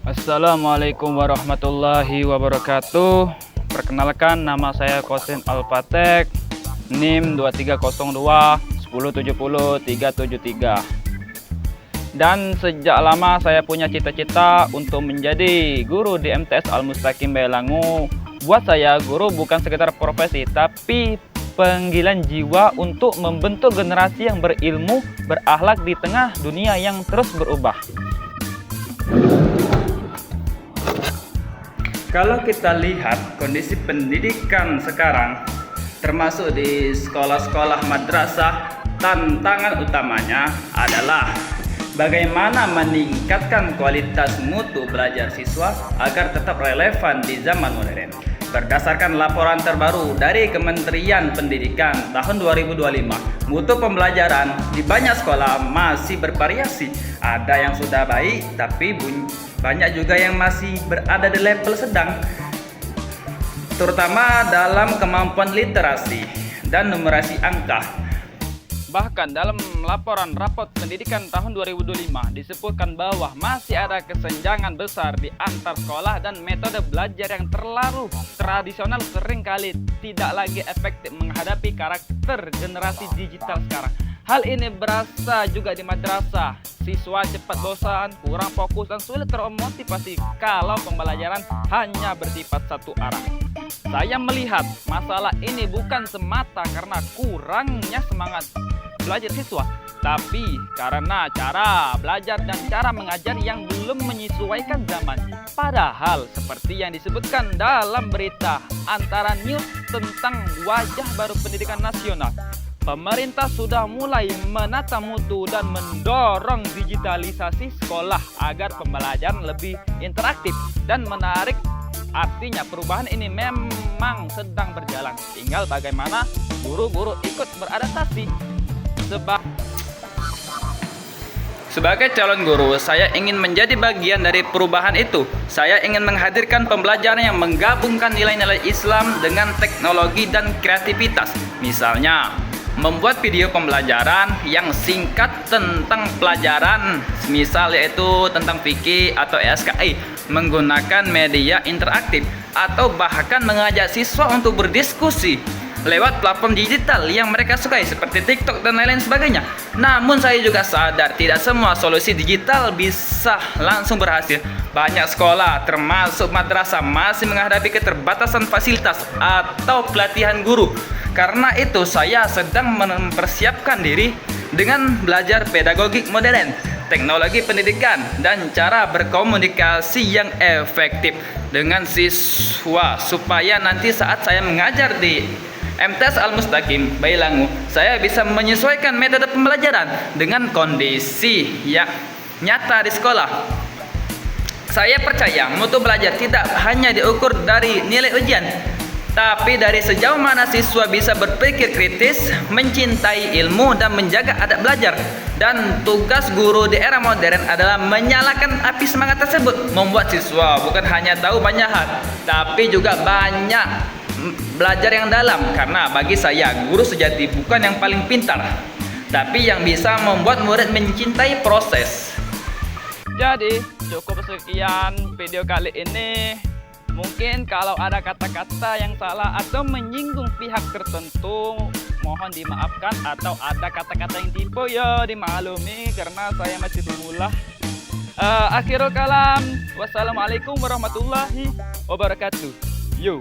Assalamualaikum warahmatullahi wabarakatuh. Perkenalkan, nama saya Kosin Alpatek, NIM 2302 1070 373. Dan sejak lama saya punya cita-cita untuk menjadi guru di MTS Al-Mustaqim Bailangu. Buat saya, guru bukan sekedar profesi, tapi panggilan jiwa untuk membentuk generasi yang berilmu, berakhlak di tengah dunia yang terus berubah. Kalau kita lihat kondisi pendidikan sekarang, termasuk di sekolah-sekolah madrasah, tantangan utamanya adalah bagaimana meningkatkan kualitas mutu belajar siswa agar tetap relevan di zaman modern. Berdasarkan laporan terbaru dari Kementerian Pendidikan tahun 2025, mutu pembelajaran di banyak sekolah masih bervariasi. Ada yang sudah baik, tapi banyak juga yang masih berada di level sedang, terutama dalam kemampuan literasi dan numerasi angka. Bahkan dalam laporan rapot pendidikan tahun 2025 disebutkan bahwa masih ada kesenjangan besar di antar sekolah dan metode belajar yang terlalu tradisional seringkali tidak lagi efektif menghadapi karakter generasi digital sekarang. Hal ini berasa juga di madrasah. Siswa cepat bosan, kurang fokus, dan sulit termotivasi kalau pembelajaran hanya bersifat satu arah. Saya melihat masalah ini bukan semata karena kurangnya semangat belajar siswa, tapi karena cara belajar dan cara mengajar yang belum menyesuaikan zaman. Padahal seperti yang disebutkan dalam berita antara news tentang wajah baru pendidikan nasional, pemerintah sudah mulai menata mutu dan mendorong digitalisasi sekolah agar pembelajaran lebih interaktif dan menarik. Artinya perubahan ini memang sedang berjalan. Tinggal bagaimana guru-guru ikut beradaptasi. Sebagai calon guru, saya ingin menjadi bagian dari perubahan itu. Saya ingin menghadirkan pembelajaran yang menggabungkan nilai-nilai Islam dengan teknologi dan kreativitas. Misalnya, membuat video pembelajaran yang singkat tentang pelajaran, misal yaitu tentang fikih atau SKI, menggunakan media interaktif, atau bahkan mengajak siswa untuk berdiskusi lewat platform digital yang mereka sukai seperti TikTok dan lain-lain sebagainya. Namun saya juga sadar tidak semua solusi digital bisa langsung berhasil. Banyak sekolah termasuk madrasah masih menghadapi keterbatasan fasilitas atau pelatihan guru. Karena itu saya sedang mempersiapkan diri dengan belajar pedagogik modern, teknologi pendidikan, dan cara berkomunikasi yang efektif dengan siswa supaya nanti saat saya mengajar di MTS Al-Mustaqim Bailangu, saya bisa menyesuaikan metode pembelajaran dengan kondisi yang nyata di sekolah. Saya percaya mutu belajar tidak hanya diukur dari nilai ujian, tapi dari sejauh mana siswa bisa berpikir kritis, mencintai ilmu, dan menjaga adab belajar. Dan tugas guru di era modern adalah menyalakan api semangat tersebut, membuat siswa bukan hanya tahu banyak hal, tapi juga banyak belajar yang dalam. Karena bagi saya, guru sejati bukan yang paling pintar, tapi yang bisa membuat murid mencintai proses. Jadi cukup sekian video kali ini. Mungkin kalau ada kata-kata yang salah atau menyinggung pihak tertentu, mohon dimaafkan. Atau ada kata-kata yang tipu, ya dimaklumi karena saya masih pemula. Akhirul kalam, wassalamualaikum warahmatullahi wabarakatuh. Yo.